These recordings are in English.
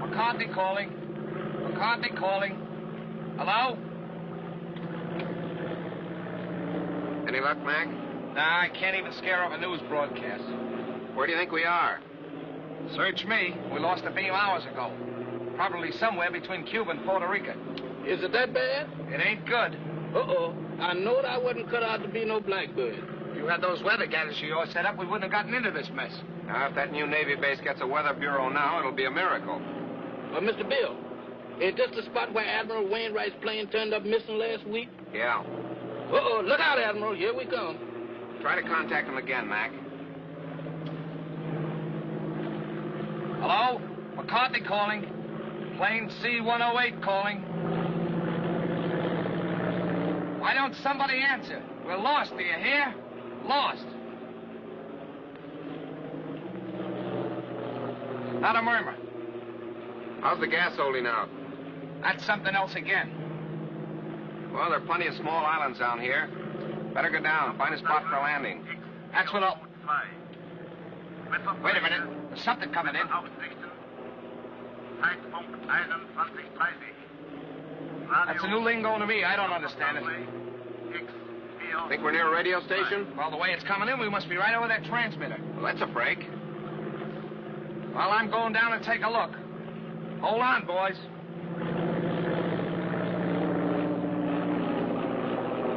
McCarthy calling. McCarthy calling. Hello? Any luck, Mac? Nah, I can't even scare up a news broadcast. Where do you think we are? Search me. We lost a beam hours ago. Probably somewhere between Cuba and Puerto Rico. Is it that bad? It ain't good. Uh-oh. I knowed I wasn't cut out to be no blackbird. If you had those weather gadgets of yours set up, we wouldn't have gotten into this mess. Now, if that new Navy base gets a weather bureau now, it'll be a miracle. Mr. Bill, is this the spot where Admiral Wainwright's plane turned up missing last week? Yeah. Uh-oh. Look out, Admiral. Here we come. Try to contact him again, Mac. Hello? McCarthy calling. Plane C-108 calling. Why don't somebody answer? We're lost, do you hear? Lost. Not a murmur. How's the gas holding out? That's something else again. Well, there are plenty of small islands down here. Better go down, find a spot for landing. That's what I'll... Wait a minute. There's something coming in. That's a new lingo to me. I don't understand it. Think we're near a radio station? Well, the way it's coming in, we must be right over that transmitter. Well, that's a break. Well, I'm going down and take a look. Hold on, boys.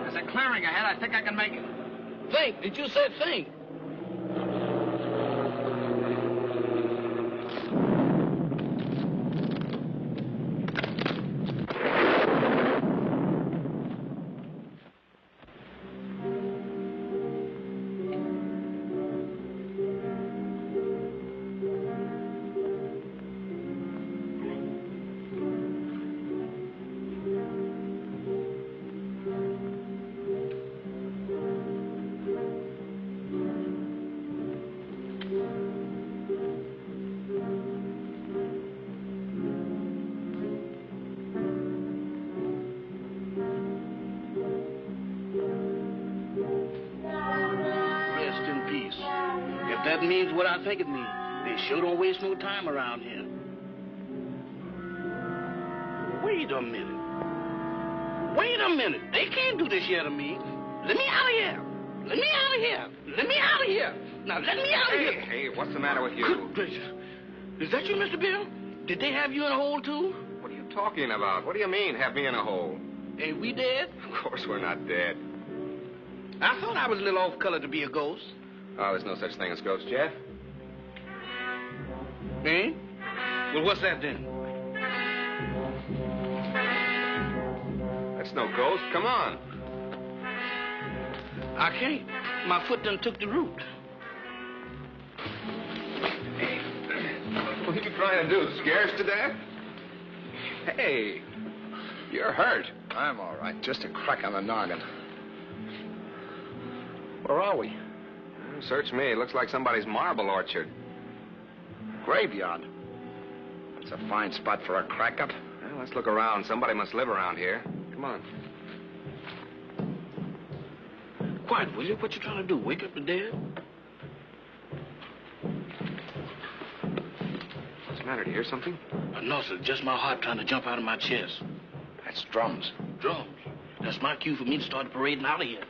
There's a clearing ahead. I think I can make it. Think. Did you say think? That means what I think it means. They sure don't waste no time around here. Wait a minute. Wait a minute. They can't do this here to me. Let me out of here. Let me out of here. Let me out of here. Now, let me out of here. Hey, what's the matter with you? Good gracious. Is that you, Mr. Bill? Did they have you in a hole, too? What are you talking about? What do you mean, have me in a hole? Ain't we dead? Of course we're not dead. I thought I was a little off color to be a ghost. Oh, there's no such thing as ghosts, Jeff. Eh? Well, what's that then? That's no ghost. Come on. I can't. My foot done took the root. What are you trying to do? Scare us to death? Hey, you're hurt. I'm all right. Just a crack on the noggin. Where are we? Search me. It looks like somebody's marble orchard. Graveyard. That's a fine spot for a crack-up. Well, let's look around. Somebody must live around here. Come on. Quiet, will you? What you trying to do? Wake up the dead? What's the matter? Do you hear something? No, sir. Just my heart trying to jump out of my chest. That's drums. Drums? That's my cue for me to start parading out of here.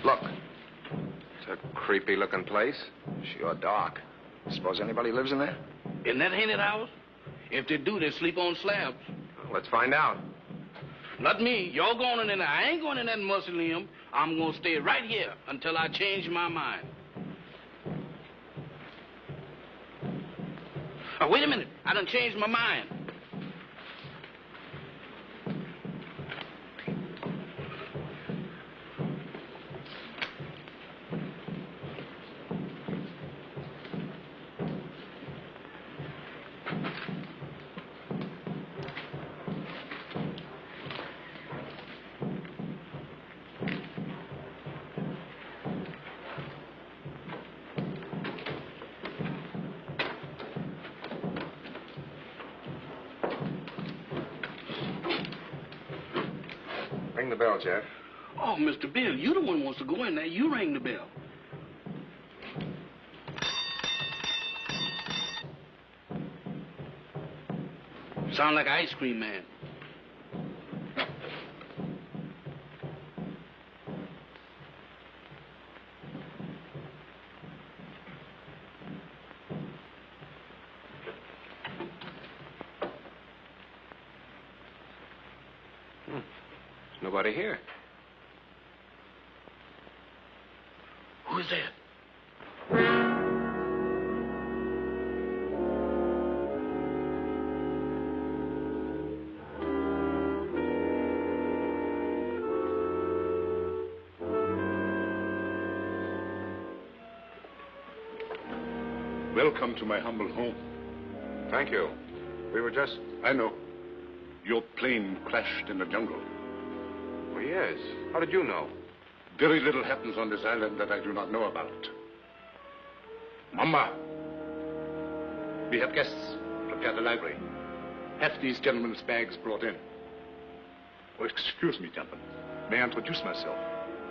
Look. It's a creepy-looking place. Sure dark. Suppose anybody lives in there? In that haunted house? If they do, they sleep on slabs. Well, let's find out. Not me. Y'all going in there. I ain't going in that mausoleum. I'm going to stay right here until I change my mind. Oh, wait a minute. I done changed my mind. Ring the bell, Jeff. Oh, Mr. Bill, you the one who wants to go in there. You ring the bell. Sound like an ice cream man. There's nobody here. Who is that? Welcome to my humble home. Thank you. We were just... I know. Your plane crashed in the jungle. Oh, yes. How did you know? Very little happens on this island that I do not know about. Mama, we have guests. Prepare the library. Have these gentlemen's bags brought in. Oh, excuse me, gentlemen. May I introduce myself?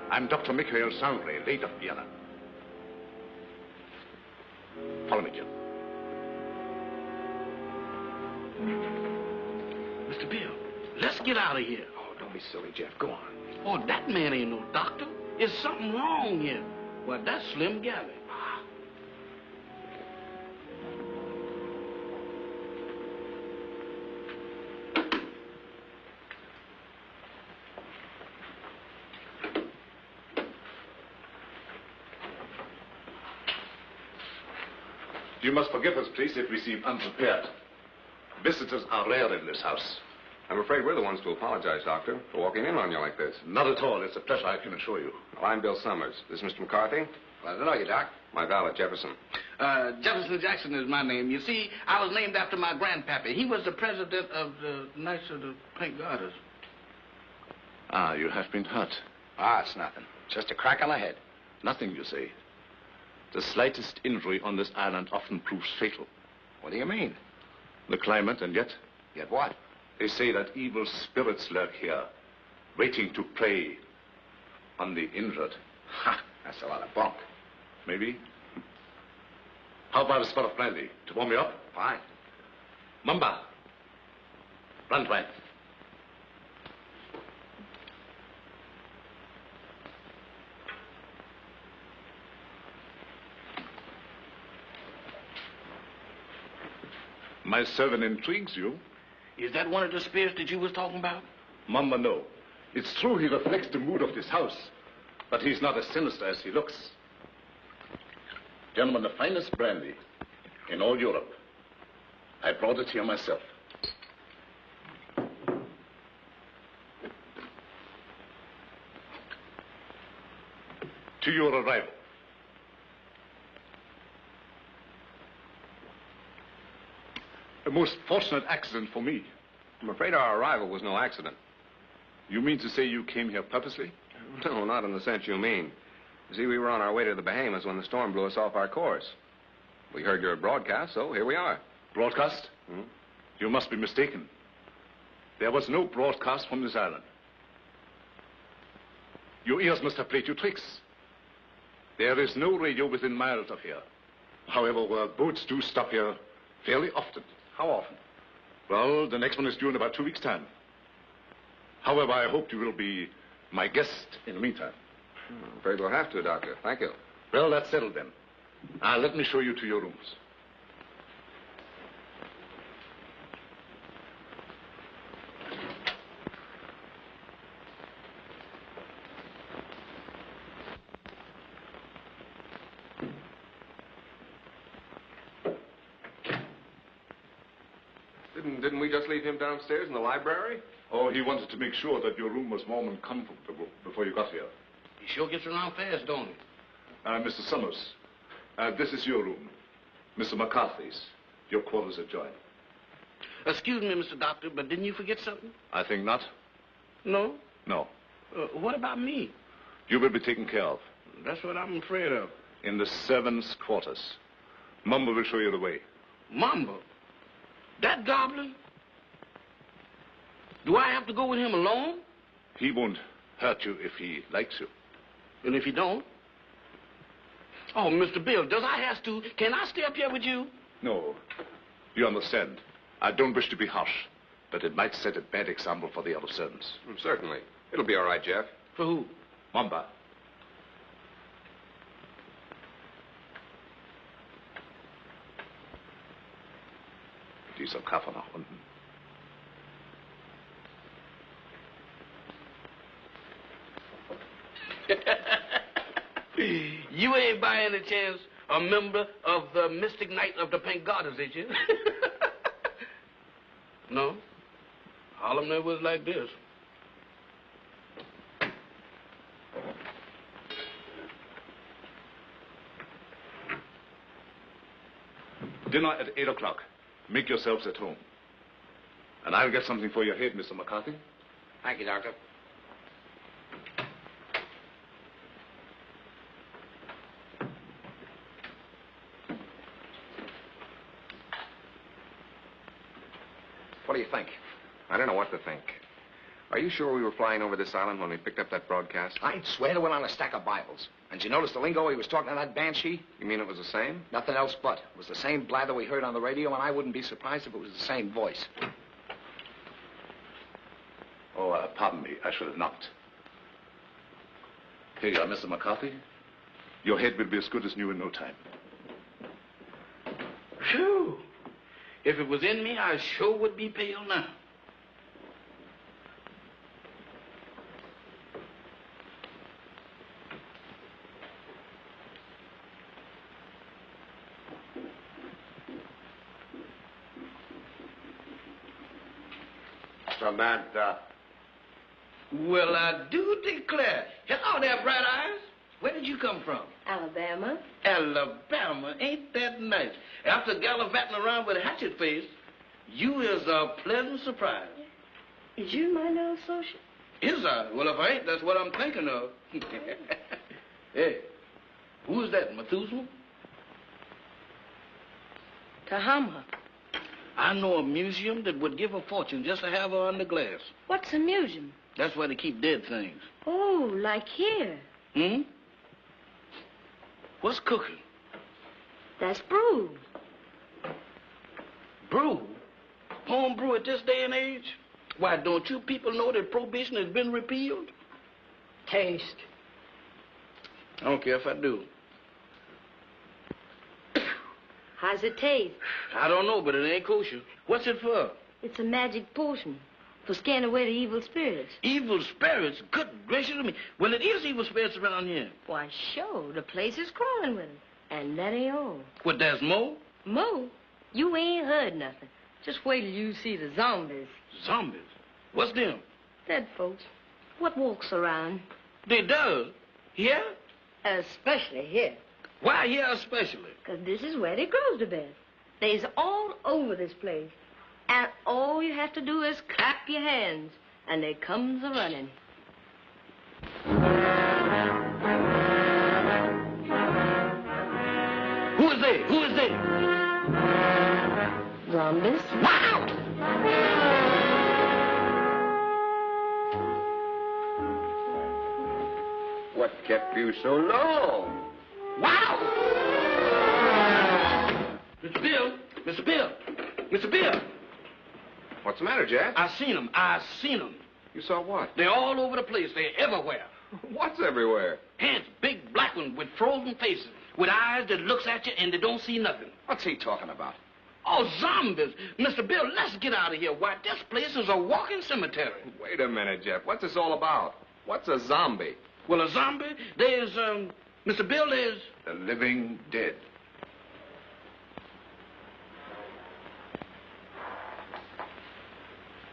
I'm Dr. Michael Sangre, late of Vienna. Follow me, Jim. Mr. Bill, let's get out of here. Oh, don't be silly, Jeff. Go on. Oh, that man ain't no doctor. There's something wrong here. Well, that's Slim Galley. You must forgive us, please, if we seem unprepared. Visitors are rare in this house. I'm afraid we're the ones to apologize, Doctor, for walking in on you like this. Not at all. It's a pleasure, I can assure you. Well, I'm Bill Summers. This is Mr. McCarthy. Glad to know you, Doc. My valet, Jefferson. Jefferson Jackson is my name. You see, I was named after my grandpappy. He was the president of the Knights of the Pink Garters. Ah, you have been hurt. Ah, it's nothing. Just a crack on the head. Nothing, you say. The slightest injury on this island often proves fatal. What do you mean? The climate, and yet, Yet what? they say that evil spirits lurk here, waiting to prey on the injured. Ha! That's a lot of bunk. Maybe. How about a spot of brandy to warm you up? Fine. Mamba. Brandwein. My servant intrigues you. Is that one of the spirits that you was talking about? Mamba, no. It's true he reflects the mood of this house, but he's not as sinister as he looks. Gentlemen, the finest brandy in all Europe. I brought it here myself. To your arrival. A most fortunate accident for me. I'm afraid our arrival was no accident. You mean to say you came here purposely? No, not in the sense you mean. You see, we were on our way to the Bahamas when the storm blew us off our course. We heard your broadcast, so here we are. Broadcast? Hmm? You must be mistaken. There was no broadcast from this island. Your ears must have played you tricks. There is no radio within miles of here. However, boats do stop here fairly often. How often? Well, the next one is due in about 2 weeks' time. However, I hope you will be my guest in the meantime. I'm afraid we'll have to, Doctor. Thank you. Well, that's settled then. Now, let me show you to your rooms. Didn't we just leave him downstairs in the library? Oh, he wanted to make sure that your room was warm and comfortable before you got here. He sure gets around fast, don't he? Mr. Summers, this is your room. Mr. McCarthy's. Your quarters adjoin. Excuse me, Mr. Doctor, but didn't you forget something? I think not. No? No. What about me? You will be taken care of. That's what I'm afraid of. In the servants' quarters. Mumba will show you the way. Mamba? That goblin? Do I have to go with him alone? He won't hurt you if he likes you. And if he don't? Oh, Mr. Bill, does I have to? Can I stay up here with you? No. You understand. I don't wish to be harsh, but it might set a bad example for the other servants. Certainly. It'll be all right, Jeff. For who? Mamba. Dieser Koffer nach unten. You ain't by any chance a member of the Mystic Knight of the Pink Garters, ain't you? No? Harlem never was like this. Dinner at 8 o'clock. Make yourselves at home. And I'll get something for your head, Mr. McCarthy. Thank you, Doctor. What do you think? I don't know what to think. Are you sure we were flying over this island when we picked up that broadcast? I'd swear to it on a stack of Bibles. And you notice the lingo he was talking to that banshee? You mean it was the same? Nothing else but. It was the same blather we heard on the radio, and I wouldn't be surprised if it was the same voice. Oh, pardon me. I should have knocked. Here you are, Mr. McCarthy. Your head will be as good as new in no time. Phew. If it was in me, I sure would be pale now. So, Matt, Well, I do declare. Hello there, Bright Eyes. Where did you come from? Alabama. Alabama. Ain't that nice? After gallivanting around with a hatchet face, you is a pleasant surprise. Is you my new associate? Is I? Well, if I ain't, that's what I'm thinking of. Hey, who's that, Methuselah? Tahama. I know a museum that would give a fortune just to have her under glass. What's a museum? That's where they keep dead things. Oh, like here. Hmm? What's cooking? That's brew. Brew? Home brew at this day and age? Why, don't you people know that prohibition has been repealed? Taste. I don't care if I do. How's it taste? I don't know, but it ain't kosher. What's it for? It's a magic potion for scaring away the evil spirits. Evil spirits? Good gracious of me. Well, it is evil spirits around here. Why, sure, the place is crawling with them. And that ain't all. What, there's more? Mo, you ain't heard nothing. Just wait till you see the zombies. Zombies? What's them? Dead folks. What walks around? They does? Here? Especially here. Why here especially? 'Cause this is where they grows the best. They's all over this place. And all you have to do is clap your hands, and they comes a-running. Who is they? Who is they? Zombies? Wow! What kept you so long? Wow! Mr. Bill! Mr. Bill! Mr. Bill! What's the matter, Jeff? I seen them. I seen them. You saw what? They're all over the place. They're everywhere. What's everywhere? Ants, big black ones with frozen faces, with eyes that looks at you and they don't see nothing. what's he talking about? Oh, zombies. Mr. Bill, let's get out of here. Why, this place is a walking cemetery. Wait a minute, Jeff. What's this all about? What's a zombie? Well, a zombie, there's, Mr. Bill, there's... The living dead.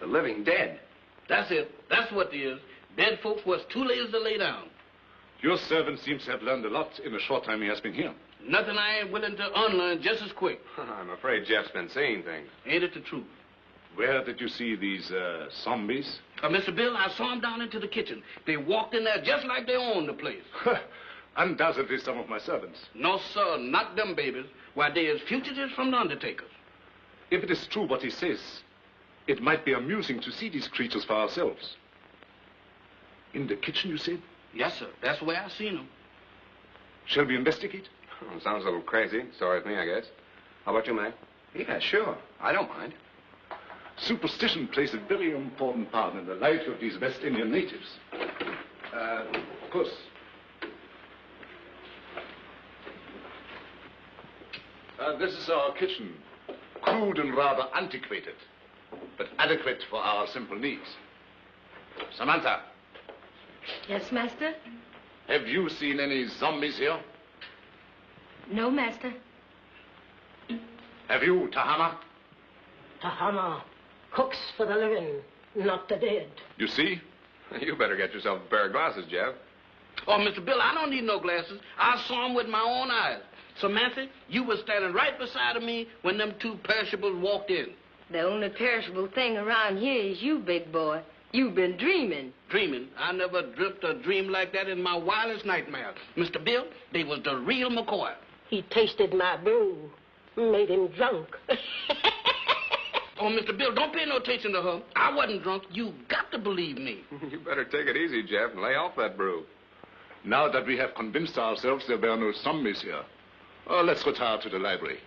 The living dead. That's it. That's what it is. Dead folks was too lazy to lay down. Your servant seems to have learned a lot in the short time he has been here. Nothing I ain't willing to unlearn just as quick. I'm afraid Jeff's been seeing things. Ain't it the truth? Where did you see these zombies? Mr. Bill, I saw them down into the kitchen. They walked in there just like they owned the place. Undoubtedly some of my servants. No, sir, not them babies. Why, they is fugitives from the undertakers. If it is true what he says, it might be amusing to see these creatures for ourselves. In the kitchen, you said? Yes, sir. That's where I seen him. Shall we investigate? Sounds a little crazy. Sorry with me, I guess. How about you, Mac? Yeah, sure. I don't mind. Superstition plays a very important part in the life of these West Indian natives. Of course. This is our kitchen. Crude and rather antiquated, but adequate for our simple needs. Samantha, Yes, master? have you seen any zombies here? No, master. Have you, Tahama? Tahama cooks for the living, not the dead. You see? You better get yourself a pair of glasses, Jeff. Oh, Mr. Bill, I don't need no glasses. I saw him with my own eyes. Samantha, you was standing right beside of me when them two perishables walked in. The only perishable thing around here is you, big boy. You've been dreaming. Dreaming? I never dreamt a dream like that in my wildest nightmare. Mr. Bill, they was the real McCoy. He tasted my brew, made him drunk. Oh, Mr. Bill, don't pay no attention to her. I wasn't drunk. You got to believe me. You better take it easy, Jeff, and lay off that brew. Now that we have convinced ourselves there were no zombies here, let's retire to the library.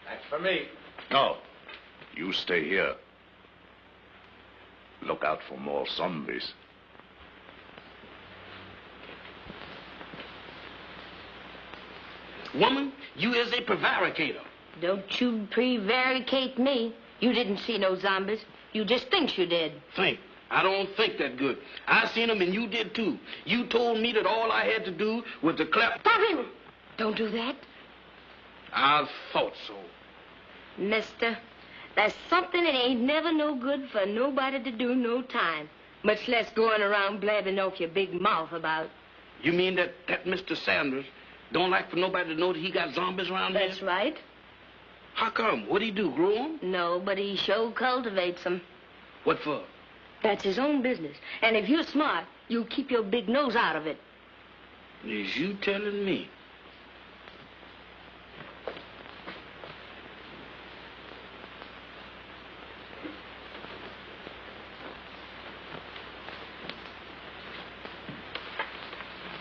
That's for me. No, you stay here. Look out for more zombies. Woman, you is a prevaricator. Don't you prevaricate me. You didn't see no zombies. You just think you did. Think. I don't think that good. I seen them and you did too. You told me that all I had to do was to clap. Stop him! Don't do that. I thought so. Mister, there's something that ain't never no good for nobody to do no time. Much less going around blabbing off your big mouth about. You mean that Mr. Sanders don't like for nobody to know that he got zombies around here? That's right. How come? What'd he do, grow 'em? No, but he sure cultivates them. What for? That's his own business. And if you're smart, you'll keep your big nose out of it. Is you telling me?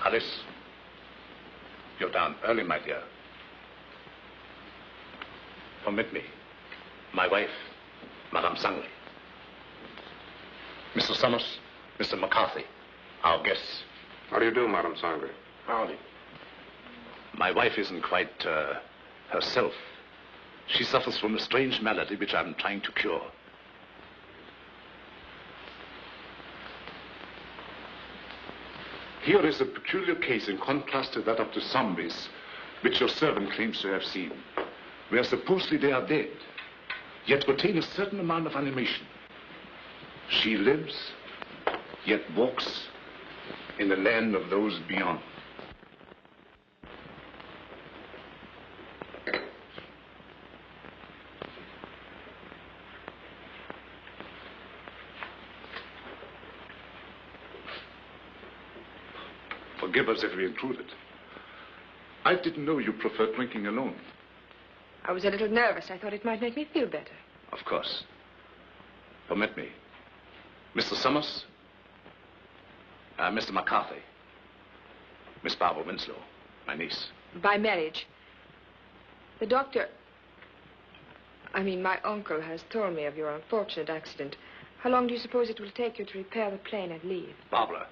Alice, you're down early, my dear. Permit me. My wife, Madame Sangley. Mr. Summers, Mr. McCarthy, our guests. How do you do, Madame Sangley? Howdy. My wife isn't quite herself. She suffers from a strange malady which I'm trying to cure. Here is a peculiar case in contrast to that of the zombies, which your servant claims to have seen, where supposedly they are dead, yet retain a certain amount of animation. She lives, yet walks in the land of those beyond. Forgive us if we intruded. I didn't know you preferred drinking alone. I was a little nervous. I thought it might make me feel better. Of course. Permit me. Mr. Summers, Mr. McCarthy, Miss Barbara Winslow, my niece. By marriage. The doctor... my uncle has told me of your unfortunate accident. How long do you suppose it will take you to repair the plane and leave? Barbara,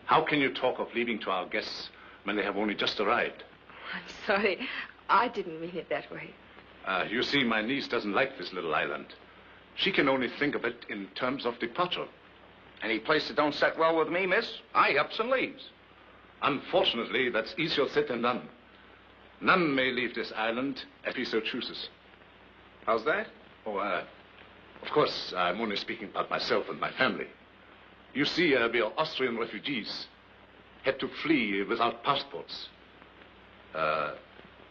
how can you talk of leaving to our guests when they have only just arrived? I'm sorry. I didn't mean it that way. You see, my niece doesn't like this little island. She can only think of it in terms of departure. Any place that don't set well with me, miss, I ups and leaves. Unfortunately, that's easier said than done. None may leave this island if he so chooses. How's that? Oh, of course, I'm only speaking about myself and my family. You see, we are Austrian refugees. Had to flee without passports.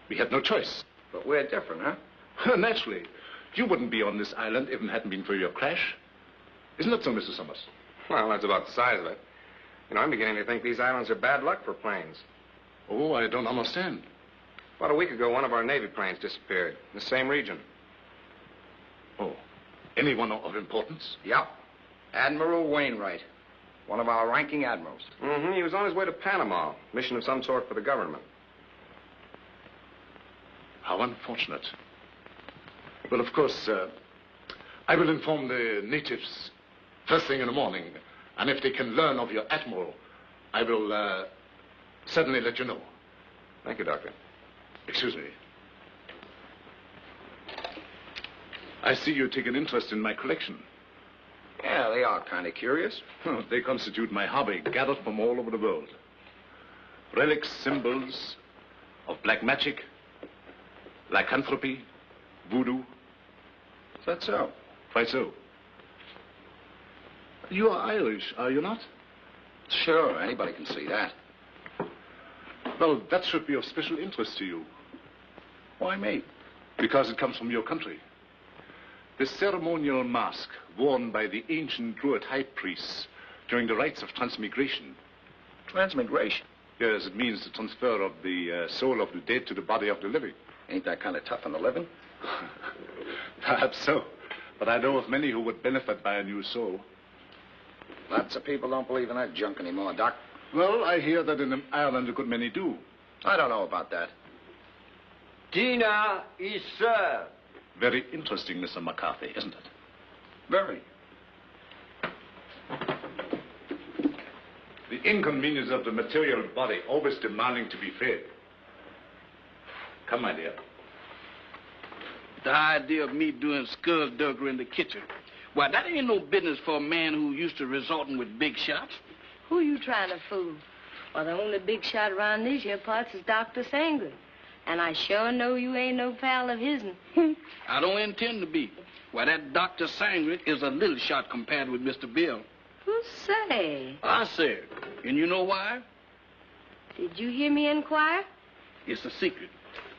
We had no choice. But we're different, huh? Naturally. You wouldn't be on this island if it hadn't been for your crash. Isn't that so, Mr. Summers? Well, that's about the size of it. I'm beginning to think these islands are bad luck for planes. Oh, I don't understand. About a week ago, one of our Navy planes disappeared in the same region. Oh, anyone of importance? Yep. Admiral Wainwright. One of our ranking admirals. Mm-hmm. He was on his way to Panama. Mission of some sort for the government. How unfortunate. Well, of course, I will inform the natives first thing in the morning. And if they can learn of your admiral, I will certainly let you know. Thank you, Doctor. Excuse me. I see you take an interest in my collection. Yeah, they are kind of curious. They constitute my hobby, gathered from all over the world. Relics, symbols of black magic, lycanthropy, voodoo. Is that so? Quite so. You are Irish, are you not? Sure, anybody can see that. Well, that should be of special interest to you. Why me? Because it comes from your country. The ceremonial mask worn by the ancient Druid high priests during the rites of transmigration. Transmigration? Yes, it means the transfer of the soul of the dead to the body of the living. Ain't that kind of tough on the living? Perhaps so. But I know of many who would benefit by a new soul. Lots of people don't believe in that junk anymore, Doc. Well, I hear that in Ireland a good many do. I don't know about that. Dinner is served. Very interesting, Mr. McCarthy, isn't it? Very. The inconvenience of the material body always demanding to be fed. Come, my dear. The idea of me doing skullduggery in the kitchen. Why, that ain't no business for a man who used to resorting with big shots. Who you trying to fool? Well, the only big shot around these here parts is Dr. Sangren. And I sure know you ain't no pal of his'n. I don't intend to be. Why, that Dr. Sangren is a little shot compared with Mr. Bill. Who say? I said. And you know why? Did you hear me inquire? It's a secret.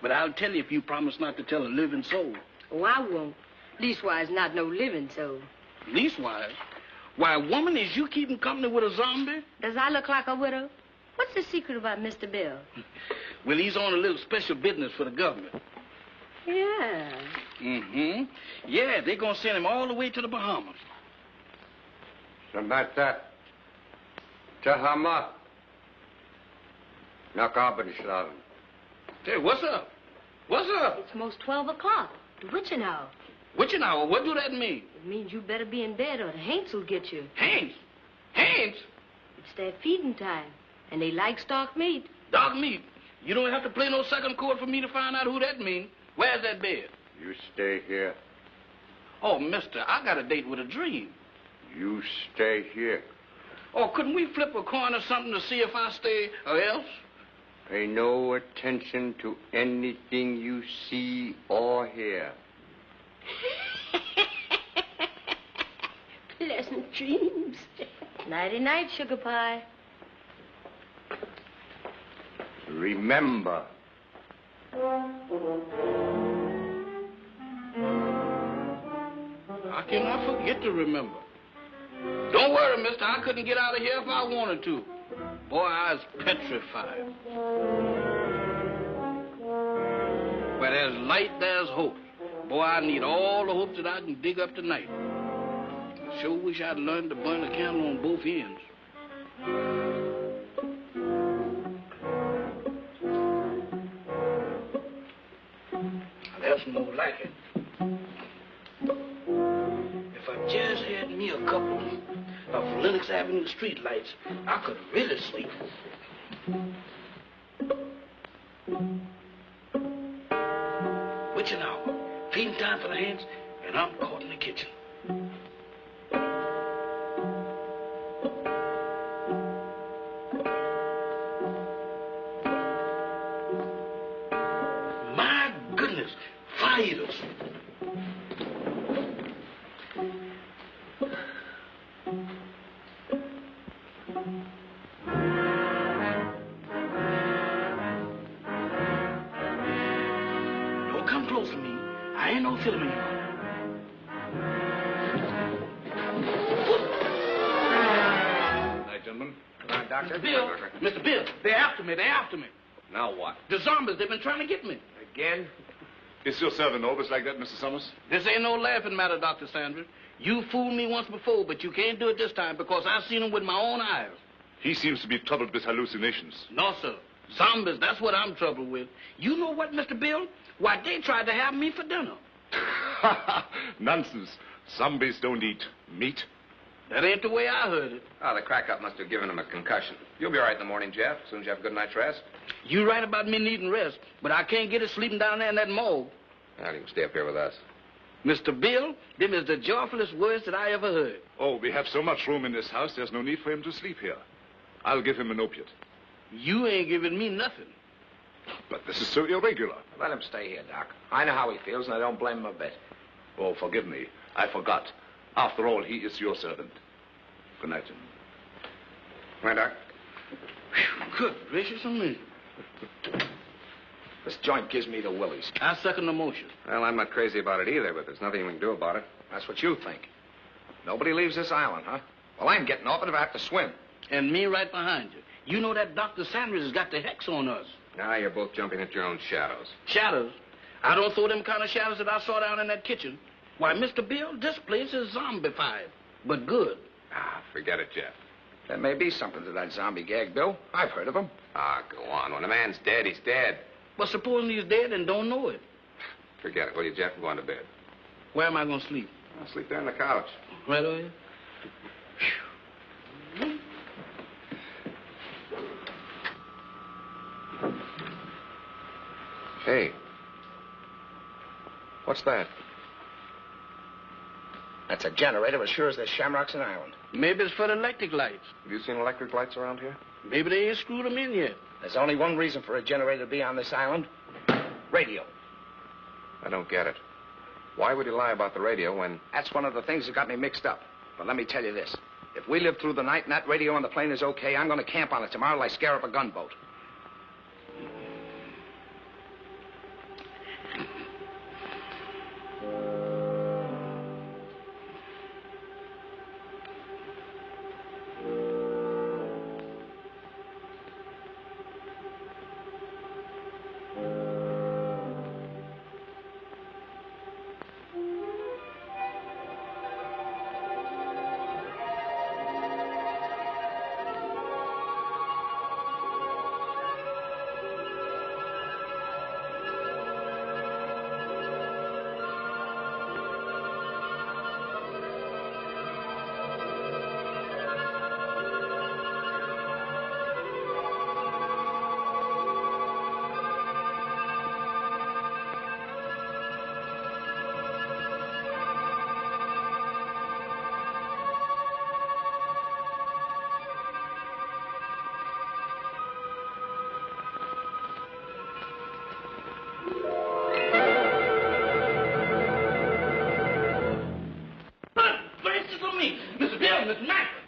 But I'll tell you if you promise not to tell a living soul. Oh, I won't. Leastwise, not no living soul. Leastwise? Why, woman, is you keeping company with a zombie? Does I look like a widow? What's the secret about Mr. Bill? Well, he's on a little special business for the government. Yeah. Mm-hmm. Yeah, they're going to send him all the way to the Bahamas. Samantha. Tahama. Nakabenshaven. Hey, what's up? What's up? It's most 12 o'clock. The witching hour. Witching hour? What do that mean? It means you better be in bed or the Haints will get you. Haints? Haints? It's their feeding time, and they like stock meat. Dog meat? You don't have to play no second chord for me to find out who that means. Where's that bed? You stay here. Oh, mister, I got a date with a dream. You stay here. Oh, couldn't we flip a coin or something to see if I stay or else? Pay no attention to anything you see or hear. Pleasant dreams. Nighty-night, sugar pie. Remember. How can I forget to remember? Don't worry, mister. I couldn't get out of here if I wanted to. Boy, I was petrified. Where there's light, there's hope. Boy, I need all the hope that I can dig up tonight. I sure wish I'd learned to burn a candle on both ends. There's no like it. If I just had me a couple of Lenox Avenue street lights, I could really sleep. Witching hour, feeding time for the hands, and I'm caught in the kitchen. My goodness, fire eaters. Don't come close to me. I ain't no filming you. Night, gentlemen. Come on, Doctor. Mr. Bill, they're after me. They're after me. Now what? The zombies, they've been trying to get me. Again? Is your servant always like that, Mr. Summers? This ain't no laughing matter, Dr. Sanders. You fooled me once before, but you can't do it this time because I've seen him with my own eyes. He seems to be troubled with hallucinations. No, sir. Zombies, that's what I'm troubled with. You know what, Mr. Bill? Why, they tried to have me for dinner. Nonsense. Zombies don't eat meat. That ain't the way I heard it. Oh, the crack-up must have given him a concussion. You'll be all right in the morning, Jeff, as soon as you have a good night's rest. You right about me needing rest, but I can't get it sleeping down there in that morgue. Well, you can stay up here with us. Mr. Bill, them is the joyfulest words that I ever heard. Oh, we have so much room in this house, there's no need for him to sleep here. I'll give him an opiate. You ain't giving me nothing. But this is so irregular. Let him stay here, Doc. I know how he feels, and I don't blame him a bit. Oh, forgive me. I forgot. After all, he is your servant. Good night. Come on, Doc. Good gracious of me. This joint gives me the willies. I second the motion. Well, I'm not crazy about it either, but there's nothing we can do about it. That's what you think. Nobody leaves this island, huh? Well, I'm getting off it if I have to swim. And me right behind you. You know that Dr. Sanders has got the hex on us. Now you're both jumping at your own shadows. Shadows? I don't throw them kind of shadows that I saw down in that kitchen. Why, Mr. Bill, this place is zombified, but good. Ah, forget it, Jeff. There may be something to that zombie gag, Bill. I've heard of them. Ah, go on. When a man's dead, he's dead. But supposing he's dead and don't know it. Forget it, will you, Jeff? Go on to bed. Where am I going to sleep? I'll sleep there on the couch. Right over here? Hey. What's that? That's a generator as sure as there's shamrocks in Ireland. Maybe it's for the electric lights. Have you seen electric lights around here? Maybe they ain't screwed them in yet. There's only one reason for a generator to be on this island. Radio. I don't get it. Why would he lie about the radio when... That's one of the things that got me mixed up. But let me tell you this. If we live through the night and that radio on the plane is okay, I'm going to camp on it tomorrow till I scare up a gunboat.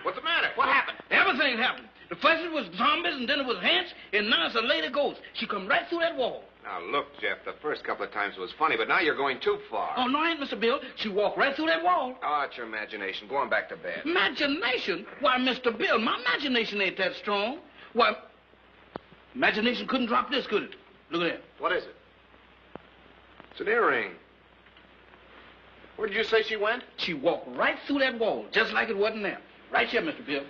What's the matter? What happened? Everything happened. The first it was zombies, and then it was ants, and now it's a lady ghost. She come right through that wall. Now, look, Jeff, the first couple of times was funny, but now you're going too far. Oh, no, I ain't, Mr. Bill. She walked right through that wall. Oh, it's your imagination. Go on back to bed. Imagination? Why, Mr. Bill, my imagination ain't that strong. Why, imagination couldn't drop this, could it? Look at that. What is it? It's an earring. Where did you say she went? She walked right through that wall, just like it wasn't there. Right here, Mr. Bill.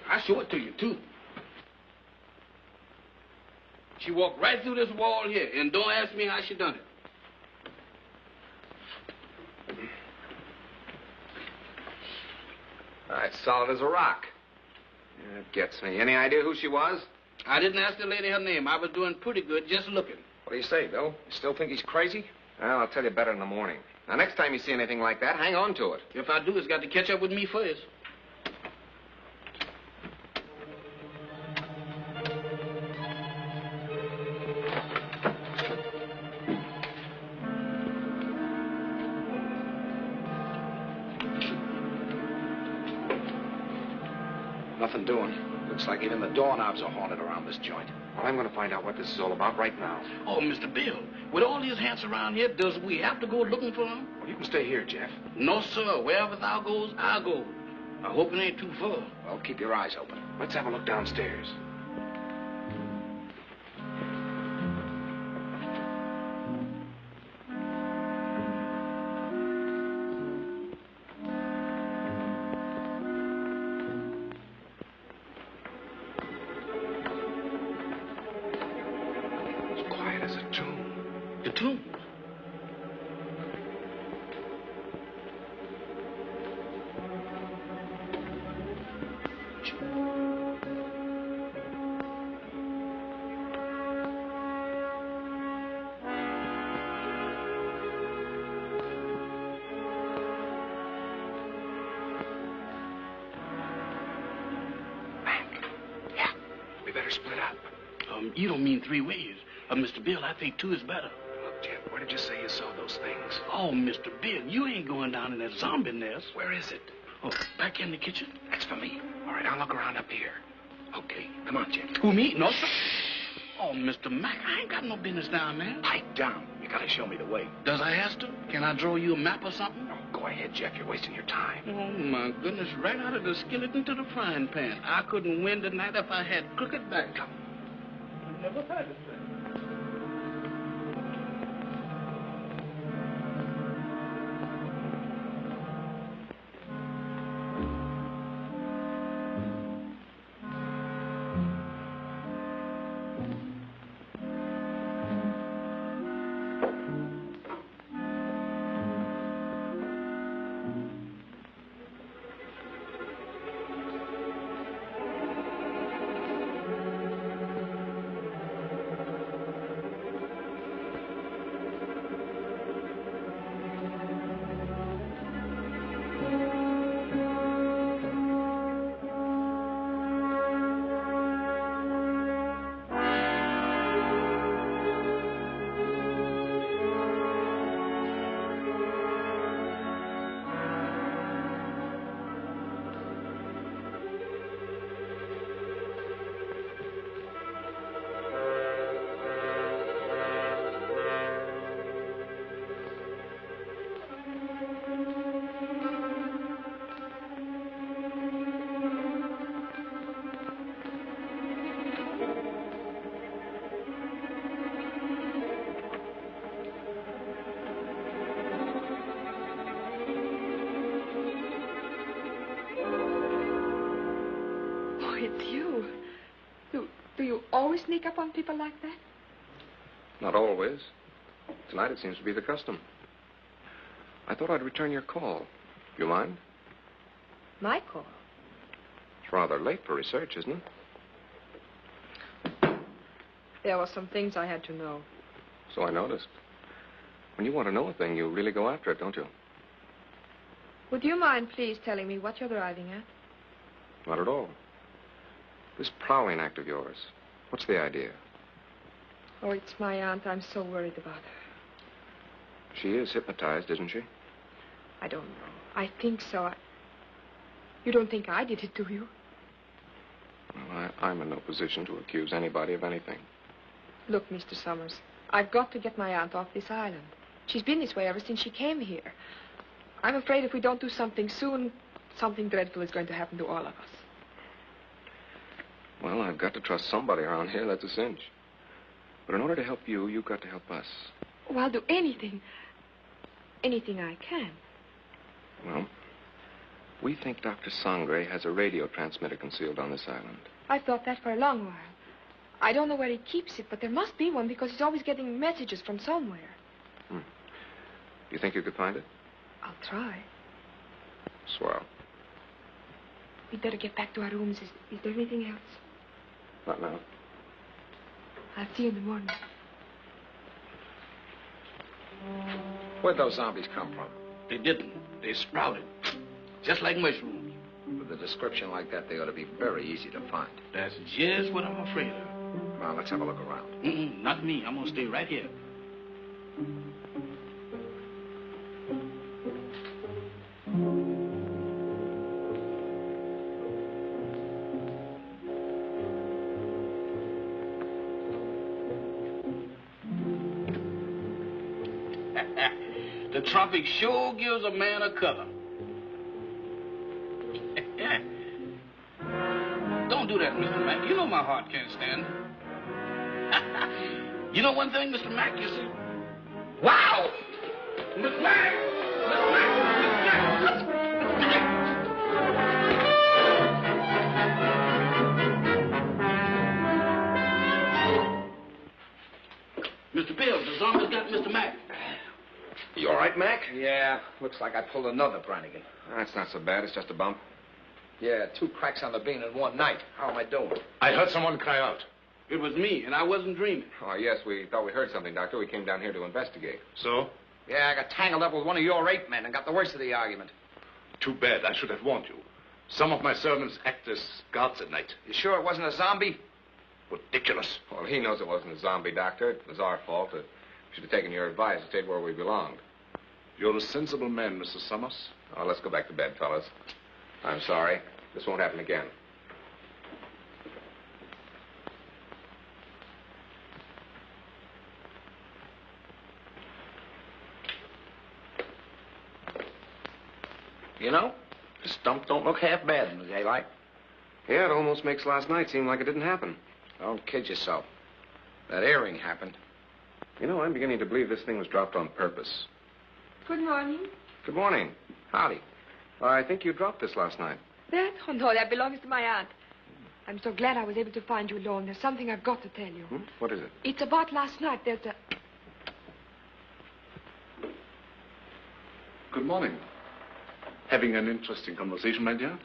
I'll show it to you, too. She walked right through this wall here, and don't ask me how she done it. It's solid as a rock. Yeah, it gets me. Any idea who she was? I didn't ask the lady her name. I was doing pretty good just looking. What do you say, Bill? You still think he's crazy? Well, I'll tell you better in the morning. Now, next time you see anything like that, hang on to it. If I do, it's got to catch up with me first. Nothing doing. Looks like even the doorknobs are haunted around this joint. Well, I'm going to find out what this is all about right now. Oh, Mr. Bill, with all these hants around here, does we have to go looking for them? Well, you can stay here, Jeff. No, sir. Wherever thou goes, I'll go. I hope it ain't too far. Well, keep your eyes open. Let's have a look downstairs. The tombs. We better split up. You don't mean 3 ways. Mr. Bill, I think 2 is better. Look, Jeff, where did you say you saw those things? Oh, Mr. Bill, you ain't going down in that zombie nest. Where is it? Oh, back in the kitchen? That's for me. All right, I'll look around up here. Okay, come on, Jeff. Who, me? No, sir. Oh, Mr. Mack, I ain't got no business down there. Pipe down. You gotta show me the way. Does I have to? Can I draw you a map or something? No, go ahead, Jeff. You're wasting your time. Oh, my goodness. Right out of the skillet into the frying pan. I couldn't win tonight if I had crooked back. I never had it. It's you. Do you always sneak up on people like that? Not always. Tonight it seems to be the custom. I thought I'd return your call. You mind? My call? It's rather late for research, isn't it? There were some things I had to know. So I noticed. When you want to know a thing, you really go after it, don't you? Would you mind, please, telling me what you're driving at? Not at all. This prowling act of yours, what's the idea? Oh, it's my aunt. I'm so worried about her. She is hypnotized, isn't she? I don't know. I think so. You don't think I did it, do you? Well, I'm in no position to accuse anybody of anything. Look, Mr. Summers, I've got to get my aunt off this island. She's been this way ever since she came here. I'm afraid if we don't do something soon, something dreadful is going to happen to all of us. Well, I've got to trust somebody around here, that's a cinch. But in order to help you, you've got to help us. Oh, I'll do anything. Anything I can. Well, we think Dr. Sangre has a radio transmitter concealed on this island. I've thought that for a long while. I don't know where he keeps it, but there must be one because he's always getting messages from somewhere. Do you think you could find it? I'll try. Swell. We'd better get back to our rooms. Is there anything else? Not now. I'll see you in the morning. Where'd those zombies come from? They didn't. They sprouted. Just like mushrooms. With a description like that, they ought to be very easy to find. That's just what I'm afraid of. Come on, let's have a look around. Not me. I'm going to stay right here. The tropic sure gives a man a color. Don't do that, Mr. Mack. You know my heart can't stand it. You know one thing, Mr. Mack, you see? Wow! Mr. Mack! Mr. Mack! Mr. Bill, the Storm has got Mr. Mack. You all right, Mac? Yeah, looks like I pulled another Brannigan. That's not so bad. It's just a bump. Yeah, 2 cracks on the bean in one night. How am I doing? I heard someone cry out. It was me, and I wasn't dreaming. Oh, yes, we thought we heard something, Doctor. We came down here to investigate. So? Yeah, I got tangled up with one of your 8 men and got the worst of the argument. Too bad. I should have warned you. Some of my servants act as guards at night. You sure it wasn't a zombie? Ridiculous. Well, he knows it wasn't a zombie, Doctor. It was our fault. We should have taken your advice and stayed where we belonged. You're a sensible man, Mr. Summers. Oh, let's go back to bed, fellas. I'm sorry. This won't happen again. You know, this dump don't look half bad in the daylight. Yeah, it almost makes last night seem like it didn't happen. Don't kid yourself. That earring happened. You know, I'm beginning to believe this thing was dropped on purpose. Good morning. Good morning. Howdy. I think you dropped this last night. That? Oh, no, that belongs to my aunt. I'm so glad I was able to find you alone. There's something I've got to tell you. What is it? It's about last night. There's a... Good morning. Having an interesting conversation, my dear?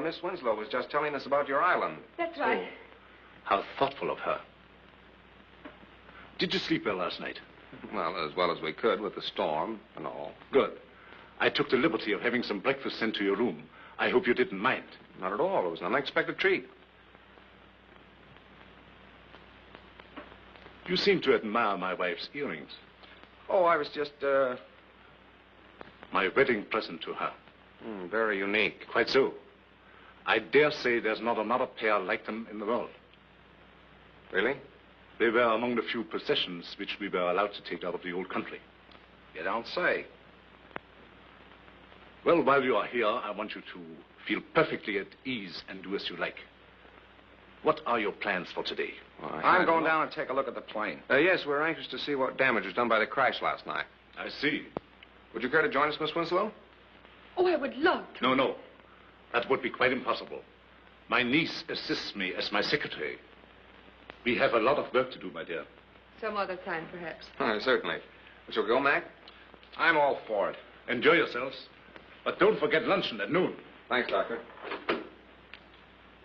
Miss Winslow was just telling us about your island. That's right. Oh, how thoughtful of her. Did you sleep well last night? Well as we could with the storm and all. Good. I took the liberty of having some breakfast sent to your room. I hope you didn't mind. Not at all. It was an unexpected treat. You seem to admire my wife's earrings. Oh, I was just, My wedding present to her. Very unique. Quite so. I dare say there's not another pair like them in the world. Really? They were among the few possessions which we were allowed to take out of the old country. You don't say. Well, while you are here, I want you to feel perfectly at ease and do as you like. What are your plans for today? Well, I'm going down and take a look at the plane. Yes, we're anxious to see what damage was done by the crash last night. I see. Would you care to join us, Miss Winslow? Oh, I would love to. No. That would be quite impossible. My niece assists me as my secretary. We have a lot of work to do, my dear. Some other time, perhaps. Certainly. Shall we go, Mac? I'm all for it. Enjoy yourselves. But don't forget luncheon at noon. Thanks, Doctor.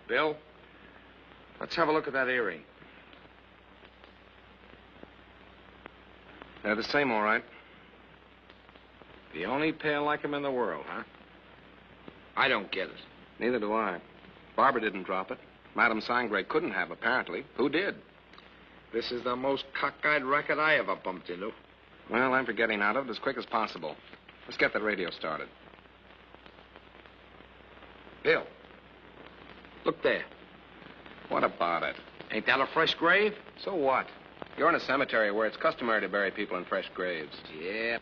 Bill, let's have a look at that earring. They're the same, all right. The only pair like him in the world, huh? I don't get it. Neither do I. Barbara didn't drop it. Madame Sangre couldn't have, apparently. Who did? This is the most cockeyed racket I ever bumped into. Well, I'm for getting out of it as quick as possible. Let's get the radio started. Bill, look there. What about it? Ain't that a fresh grave? So what? You're in a cemetery where it's customary to bury people in fresh graves. Yeah,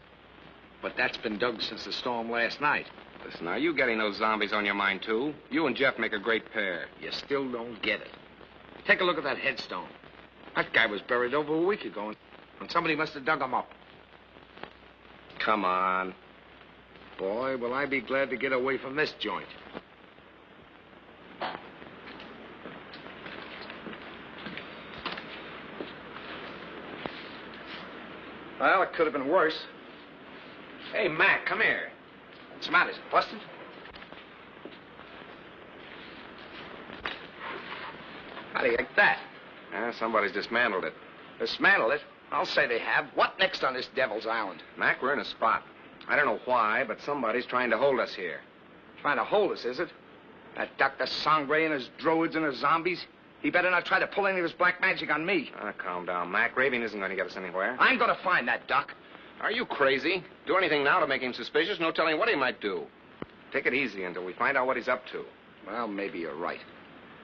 but that's been dug since the storm last night. Listen, are you getting those zombies on your mind, too? You and Jeff make a great pair. You still don't get it. Take a look at that headstone. That guy was buried over a week ago, and somebody must have dug him up. Come on. Boy, will I be glad to get away from this joint. Well, it could have been worse. Hey, Mac, come here. What's the matter? Is it busted? How do you like that? Somebody's dismantled it. Dismantle it? I'll say they have. What next on this Devil's Island? Mac, we're in a spot. I don't know why, but somebody's trying to hold us here. Trying to hold us, is it? That Dr. Sangre and his droids and his zombies? He better not try to pull any of his black magic on me. Calm down, Mac. Raving isn't going to get us anywhere. I'm going to find that Doc. Are you crazy? Do anything now to make him suspicious? No telling what he might do. Take it easy until we find out what he's up to. Well, maybe you're right.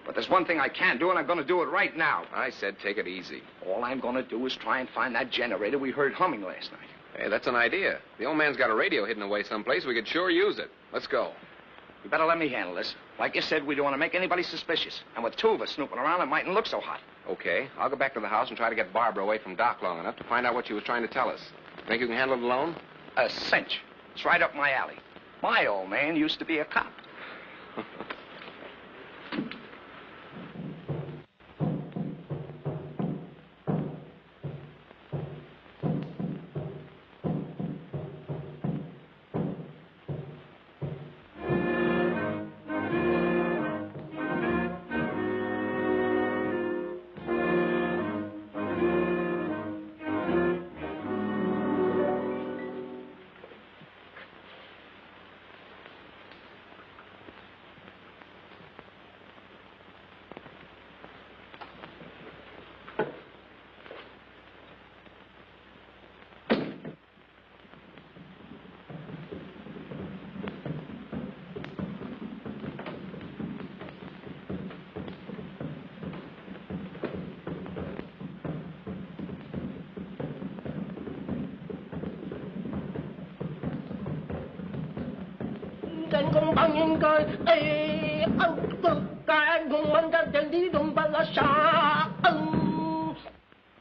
But there's one thing I can do, and I'm going to do it right now. I said take it easy. All I'm going to do is try and find that generator we heard humming last night. Hey, that's an idea. The old man's got a radio hidden away someplace. We could sure use it. Let's go. You better let me handle this. Like you said, we don't want to make anybody suspicious. And with 2 of us snooping around, it mightn't look so hot. Okay. I'll go back to the house and try to get Barbara away from Doc long enough to find out what she was trying to tell us. Think you can handle it alone? A cinch. It's right up my alley. My old man used to be a cop.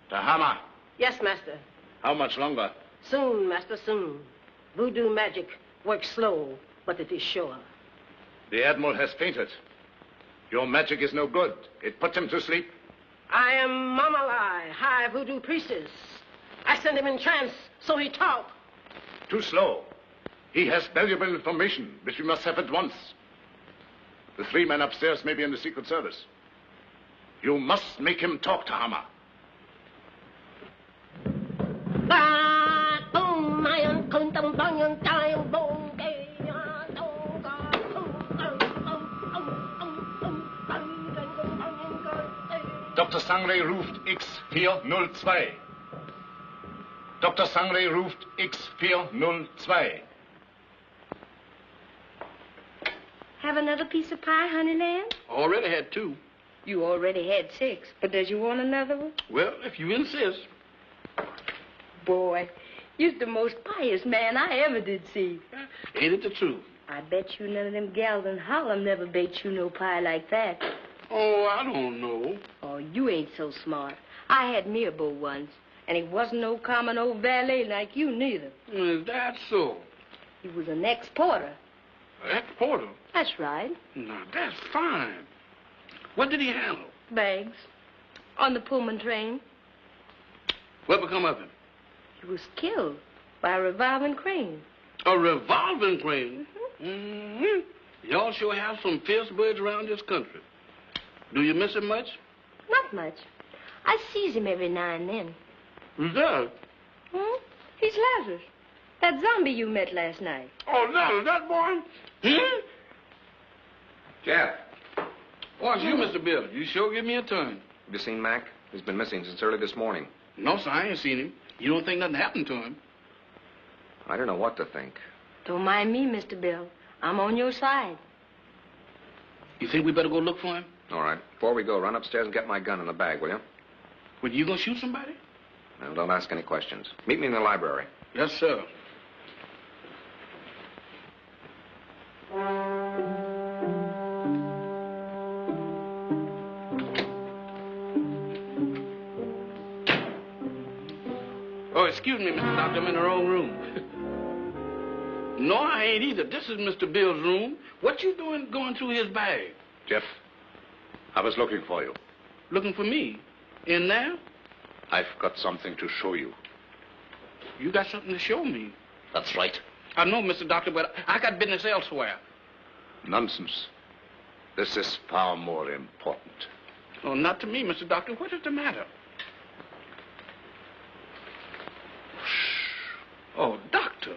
Tahama, Yes, master. how much longer? Soon, master, soon. Voodoo magic works slow, but it is sure. The Admiral has fainted. Your magic is no good. It put him to sleep. I am Mamalai, high voodoo priestess. I sent him in trance, so he talk. Too slow. He has valuable information, which we must have at once. The 3 men upstairs may be in the Secret Service. You must make him talk, Tahama. Dr. Sangre ruft X402. Dr. Sangre ruft X402. Have another piece of pie, Honeyland? Already had 2. You already had 6, but does you want another one? Well, if you insist. Boy, you're the most pious man I ever did see. Ain't it the truth? I bet you none of them gals in Harlem never baked you no pie like that. Oh, I don't know. Oh, you ain't so smart. I had me a beau once, and he wasn't no common old valet like you neither. Is that so? He was an ex-porter. Ex-porter? That's right. Now, that's fine. What did he handle? Bags. On the Pullman train. What become of him? He was killed by a revolving crane. A revolving crane? Mm-hmm. Y'all sure have some fierce birds around this country. Do you miss him much? Not much. I sees him every now and then. Who's that? He's Lazarus. That zombie you met last night. Oh, Lazarus, that boy? Jeff, Oh, it's you, Mr. Bill. You sure give me a turn. have you seen Mac? He's been missing since early this morning. No, sir, I ain't seen him. You don't think nothing happened to him? I don't know what to think. Don't mind me, Mr. Bill. I'm on your side. You think we better go look for him? All right. Before we go, run upstairs and get my gun in the bag, will you? Well, you gonna shoot somebody? Well, don't ask any questions. Meet me in the library. Yes, sir. Oh, excuse me, Mr. Doctor. I'm in the wrong room. No, I ain't either. This is Mr. Bill's room. What you doing going through his bag? Jeff, I was looking for you. Looking for me? In there? I've got something to show you. You got something to show me. That's right. I know, Mr. Doctor, but I got business elsewhere. Nonsense. This is far more important. Oh, not to me, Mr. Doctor. What is the matter? Oh, Doctor.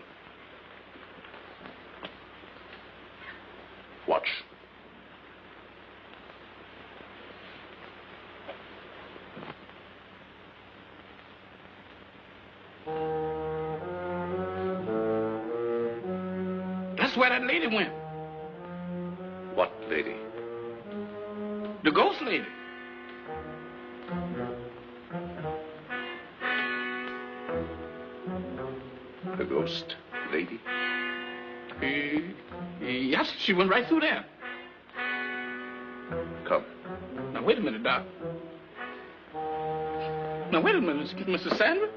Watch. That's where that lady went. What lady? The ghost lady. The ghost lady? Yes, she went right through there. Come. Now, wait a minute, Doc. Now, wait a minute, Mr. Sandra.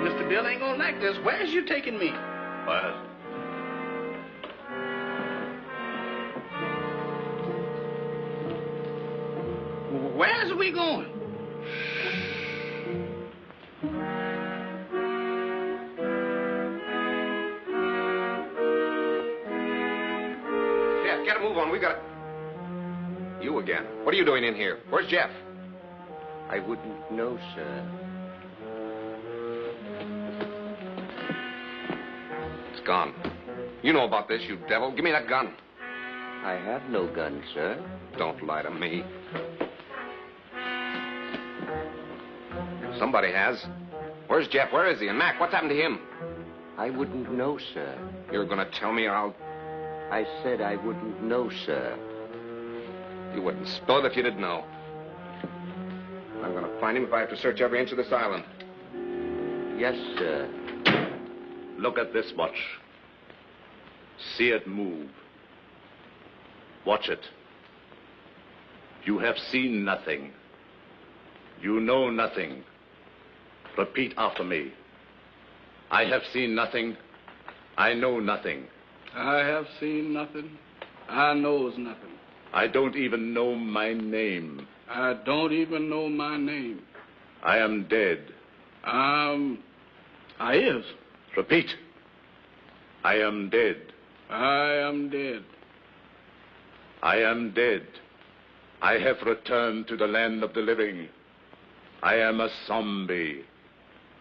Mr. Bill ain't gonna like this. Where's you taking me? Well, Where's we going? Jeff, get a move on. We got... You again. What are you doing in here? Where's Jeff? I wouldn't know, sir. It's gone. You know about this, you devil. Give me that gun. I have no gun, sir. Don't lie to me. Somebody has. Where's Jeff? Where is he? And Mac, what's happened to him? I wouldn't know, sir. You're going to tell me or I'll... I said I wouldn't know, sir. You wouldn't spill it if you didn't know. I'm going to find him if I have to search every inch of this island. Yes, sir. Look at this watch. See it move. Watch it. You have seen nothing. You know nothing. Repeat after me. I have seen nothing. I know nothing. I have seen nothing. I knows nothing. I don't even know my name. I don't even know my name. I am dead. I is. Repeat. I am dead. I am dead. I am dead. I have returned to the land of the living. I am a zombie.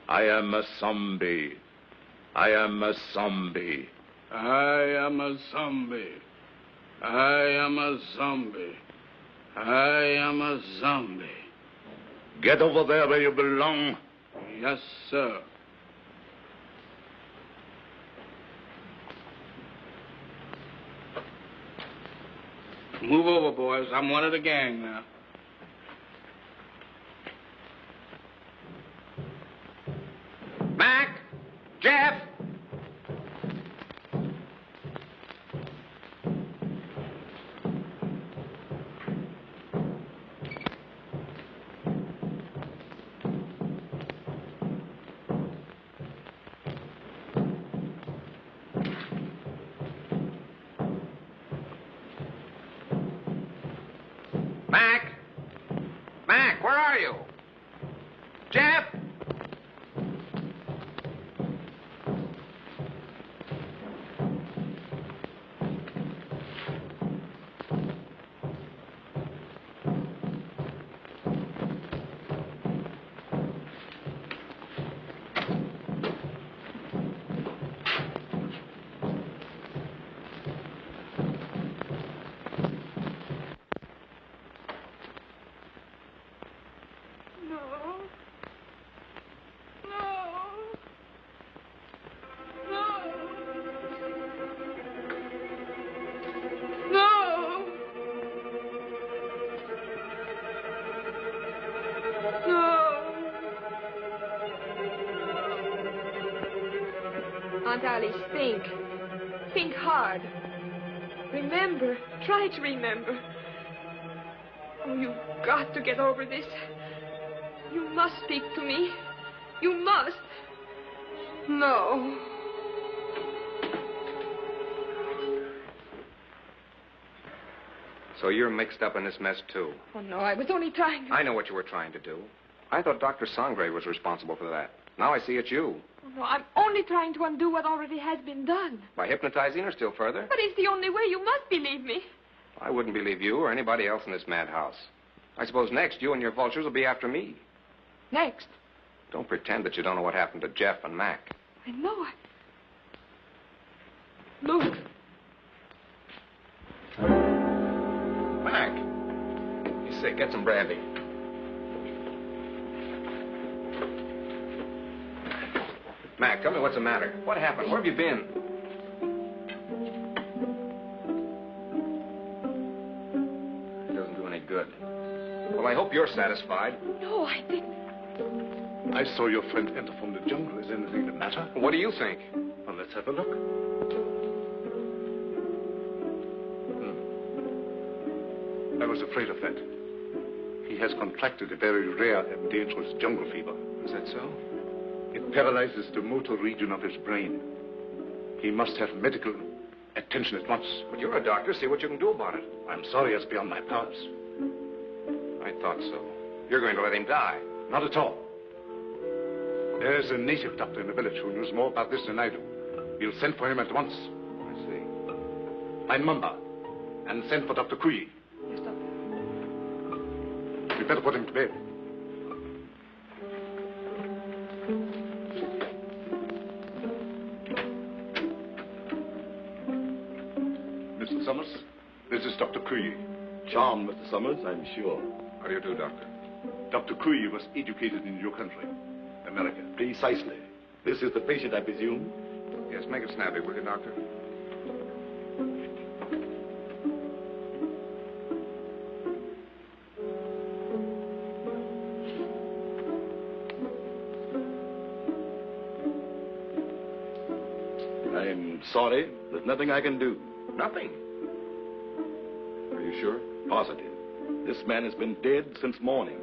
I am a zombie. I am a zombie. I am a zombie. I am a zombie. I am a zombie. Get over there where you belong. Yes, sir. Move over, boys. I'm one of the gang now. Mac! Jeff! Mac! Mac, where are you? Jeff! Aunt Alice, think. Think hard. Remember. Try to remember. Oh, you've got to get over this. You must speak to me. You must. No. So you're mixed up in this mess, too. Oh, no, I was only trying to... I know what you were trying to do. I thought Dr. Sangre was responsible for that. Now I see it's you. Oh, no, I'm only trying to undo what already has been done. By hypnotizing her still further? But it's the only way. You must believe me. I wouldn't believe you or anybody else in this madhouse. I suppose next you and your vultures will be after me. Next? Don't pretend that you don't know what happened to Jeff and Mac. I know it. Look. Mac. He's sick. Get some brandy. Mac, tell me what's the matter. What happened? Where have you been? It doesn't do any good. Well, I hope you're satisfied. No, I didn't. I saw your friend enter from the jungle. Is anything the matter? What do you think? Well, let's have a look. I was afraid of that. He has contracted a very rare and dangerous jungle fever. Is that so? It paralyzes the motor region of his brain. He must have medical attention at once. But you're a doctor. See what you can do about it. I'm sorry, it's beyond my powers. I thought so. You're going to let him die. Not at all. There's a native doctor in the village who knows more about this than I do. We'll send for him at once. I see. Find Mamba and send for Dr. Kui. Yes, Doctor. We better put him to bed. Mr. Summers, this is Dr. Kui. Charmed, Mr. Summers, I'm sure. How do you do, Doctor? Dr. Kui was educated in your country, America. Precisely. This is the patient, I presume? Yes, make it snappy, will you, Doctor? sorry. There's nothing I can do. Nothing. Are you sure? Positive. This man has been dead since morning.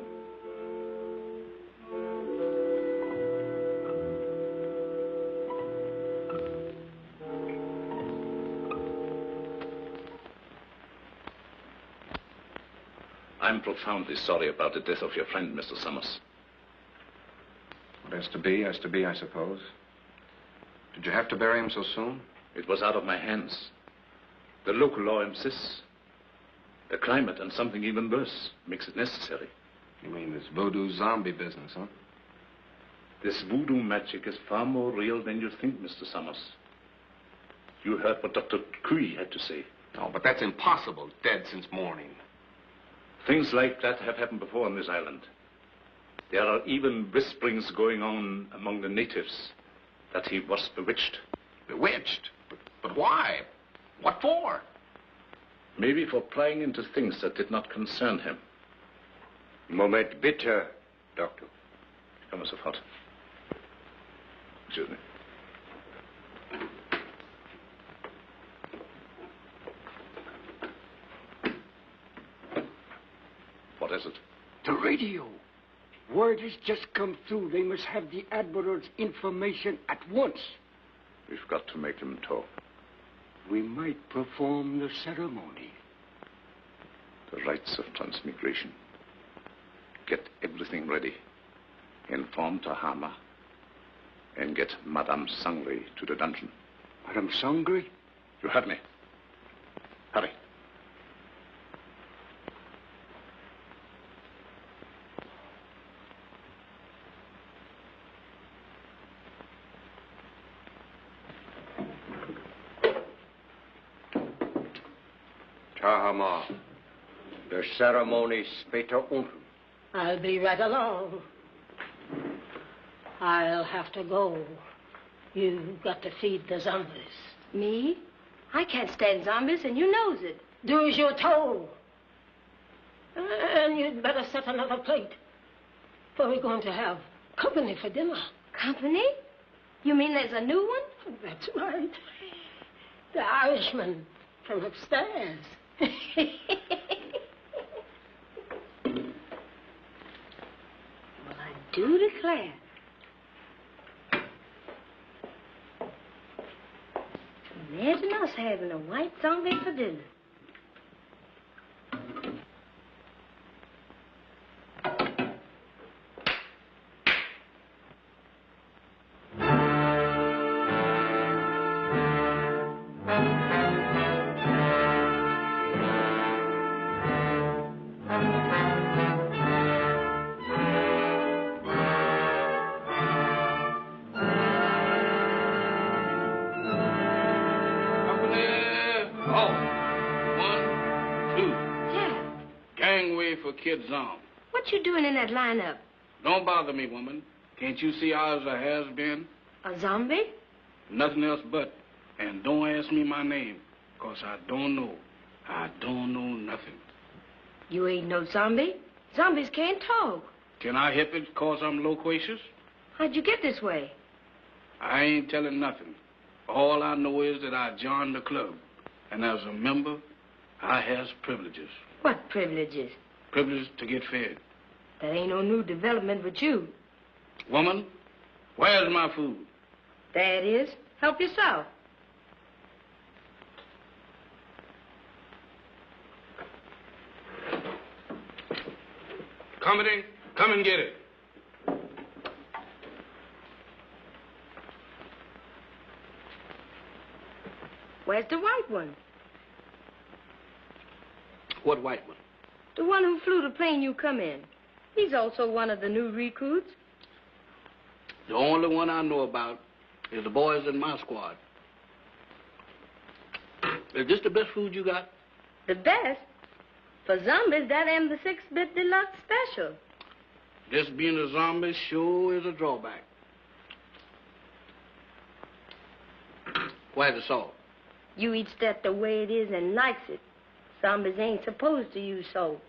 I'm profoundly sorry about the death of your friend, Mr. Summers. What has to be, has to be, I suppose. Did you have to bury him so soon? It was out of my hands. The local law insists. The climate and something even worse makes it necessary. You mean this voodoo zombie business, huh? This voodoo magic is far more real than you think, Mr. Summers. You heard what Dr. Cui had to say. No, but that's impossible. Dead since morning. Things like that have happened before on this island. There are even whisperings going on among the natives that he was bewitched. Bewitched? But why? What for? Maybe for prying into things that did not concern him. Moment bitte, Doctor. Come sofort. Excuse me. What is it? The radio. Word has just come through. They must have the Admiral's information at once. We've got to make them talk. We might perform the ceremony. The rites of transmigration. Get everything ready. Inform Tahama. And get Madame Sangre to the dungeon. Madame Sangre? You heard me. Hurry. Tahama, the ceremony später unten. I'll be right along. I'll have to go. You've got to feed the zombies. Me? I can't stand zombies, and you knows it. Do as you're told. And you'd better set another plate. For we're going to have company for dinner. Company? You mean there's a new one? That's right. The Irishman from upstairs. Well, I do declare. Imagine us having a white zombie for dinner. Kid Zom. What you doing in that lineup? Don't bother me, woman. Can't you see I was a has-been? A zombie? Nothing else but. And don't ask me my name, 'cause I don't know. I don't know nothing. You ain't no zombie. Zombies can't talk. Can I help it 'cause I'm loquacious? How'd you get this way? I ain't telling nothing. All I know is that I joined the club. And as a member, I has privileges. What privileges? Privilege to get fed. That ain't no new development with you. Woman, where's my food? There it is. Help yourself. Company, come and get it. Where's the white one? What white one? The one who flew the plane you come in. He's also one of the new recruits. The only one I know about is the boys in my squad. Is this the best food you got? The best? For zombies, that am the 6-bit deluxe special. This being a zombie sure is a drawback. Where's the salt? You eats that the way it is and likes it. Zombies ain't supposed to use salt.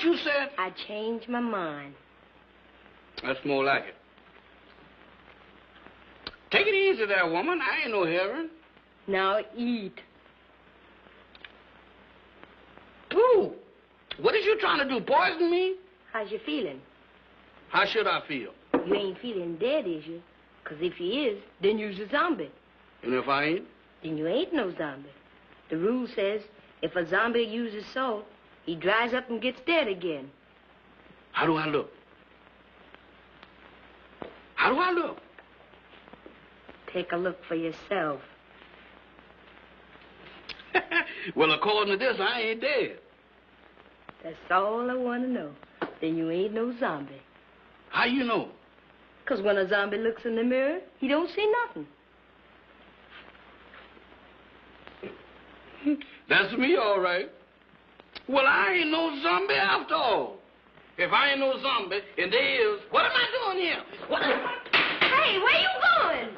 what you said? I changed my mind. That's more like it. Take it easy there, woman. I ain't no heroin. Now eat. Ooh, what is you trying to do, poison me? How's you feeling? How should I feel? You ain't feeling dead, is you? 'Cause if you is, then you's a zombie. And if I ain't? Then you ain't no zombie. The rule says if a zombie uses salt, he dries up and gets dead again. How do I look? How do I look? Take a look for yourself. Well, according to this, I ain't dead. That's all I want to know. Then you ain't no zombie. How you know? 'Cause when a zombie looks in the mirror, he don't see nothing. That's me, all right. Well, I ain't no zombie after all. If I ain't no zombie, and there is, what am I doing here? What am I... Hey, where you going?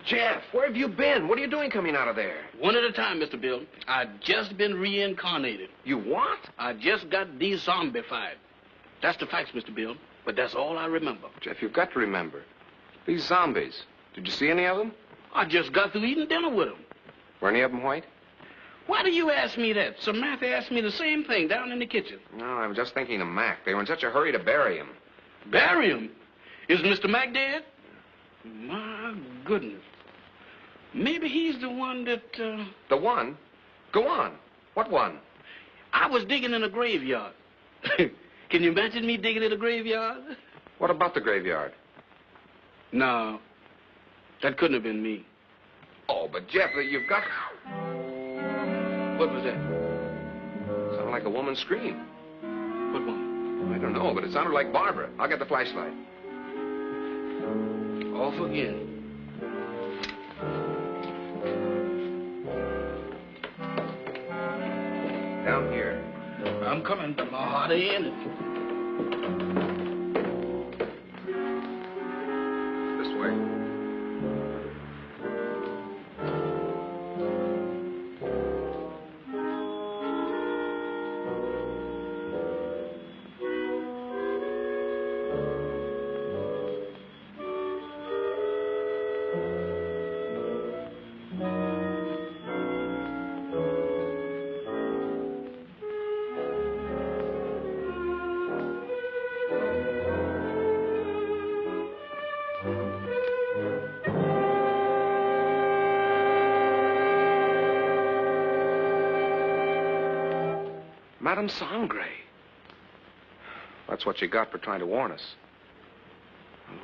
Jeff, where have you been? What are you doing coming out of there? One at a time, Mr. Bill. I just been reincarnated. You what? I just got de-zombified. That's the facts, Mr. Bill. But that's all I remember. Jeff, you've got to remember. These zombies. Did you see any of them? I just got through eating dinner with them. Were any of them white? Why do you ask me that? Samantha asked me the same thing down in the kitchen. No, I was just thinking of Mac. They were in such a hurry to bury him. Bury him? Is Mr. Mac dead? My goodness. Maybe he's the one that, The one? Go on. What one? I was digging in a graveyard. Can you imagine me digging in a graveyard? What about the graveyard? No. That couldn't have been me. Oh, but Jeff, you've got... What was that? Sounded like a woman's scream. What woman? I don't know, but it sounded like Barbara. I'll get the flashlight. Off again. Down here. I'm coming to my heart in. This way. Madame Sangre. That's what you got for trying to warn us.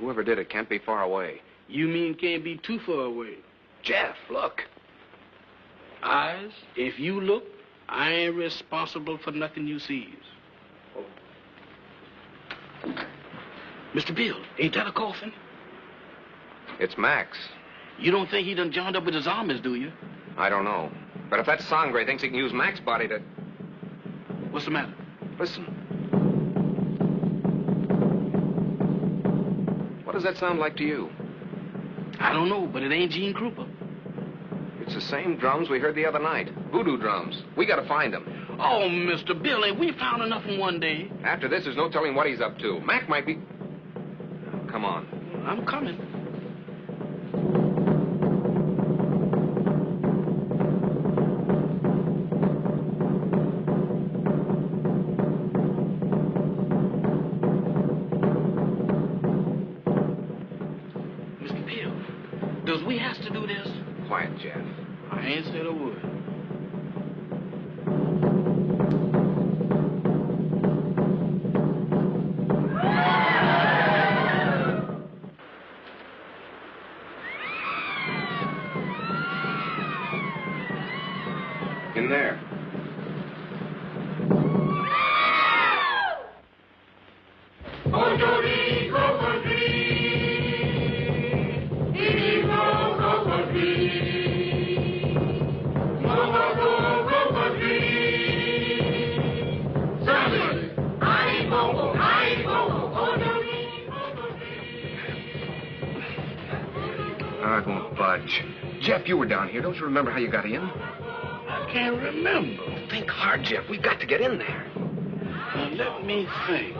Whoever did it can't be far away. You mean can't be too far away? Jeff, look. Eyes, if you look, I ain't responsible for nothing you sees. Mr. Bill, ain't that a coffin? It's Max. You don't think he done joined up with the zombies, do you? I don't know. But if that Sangre thinks he can use Max's body to... What's the matter? Listen. What does that sound like to you? I don't know, but it ain't Gene Krupa. It's the same drums we heard the other night. Voodoo drums. We gotta find them. Oh, Mr. Bill, ain't we found enough in one day? After this, there's no telling what he's up to. Mac might be... Come on. I'm coming. Mr. Bill, does we have to do this? Quiet, Jeff. I ain't said a word. In there. It won't bother fudge. Jeff, you were down here. Don't you remember how you got in? I can't remember. Think hard, Jeff. We've got to get in there. Now, let me think.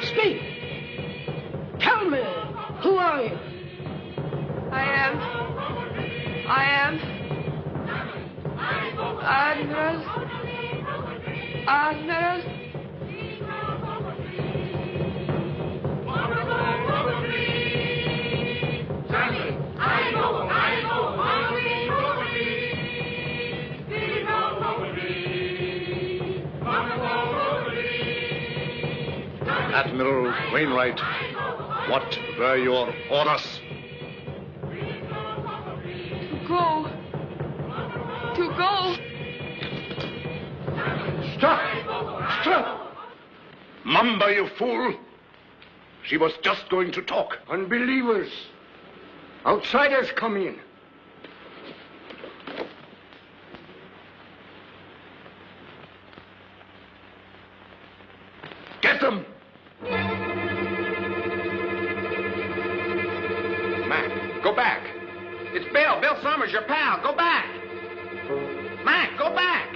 Speak. Tell me, who are you? I am Admiral. Admiral Wainwright, what were your orders? To go. Stop! Stop! Mamba, you fool! She was just going to talk. Unbelievers. Outsiders come in. Get them! Mac, go back. It's Bill. Bill Summers, your pal. Go back. Mac, go back.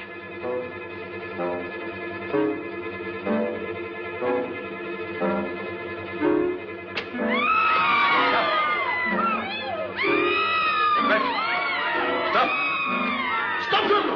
Stop them!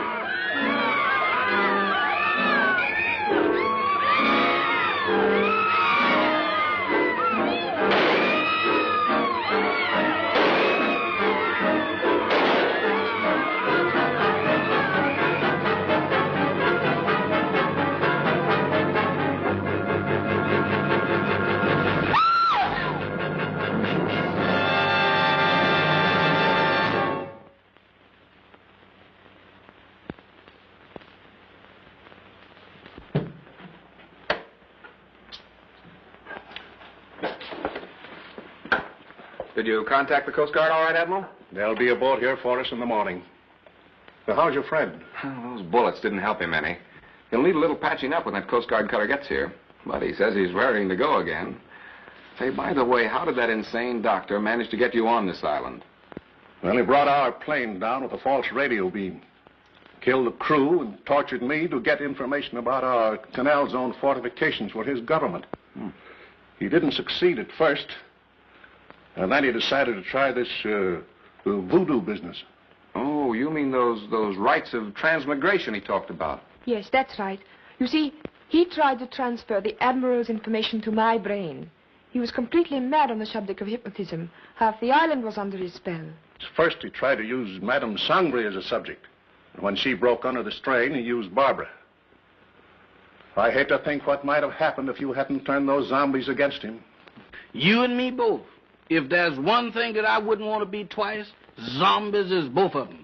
Did you contact the Coast Guard all right, Admiral? They'll be aboard here for us in the morning. Now, how's your friend? Those bullets didn't help him any. He'll need a little patching up when that Coast Guard cutter gets here. But he says he's raring to go again. Say, by the way, how did that insane doctor manage to get you on this island? Well, he brought our plane down with a false radio beam. Killed the crew and tortured me to get information about our canal zone fortifications for his government. He didn't succeed at first. And then he decided to try this voodoo business. Oh, you mean those rites of transmigration he talked about? Yes, that's right. You see, he tried to transfer the Admiral's information to my brain. He was completely mad on the subject of hypnotism. Half the island was under his spell. First, he tried to use Madame Sangre as a subject. And when she broke under the strain, he used Barbara. I hate to think what might have happened if you hadn't turned those zombies against him. You and me both. If there's one thing that I wouldn't want to be twice, zombies is both of them.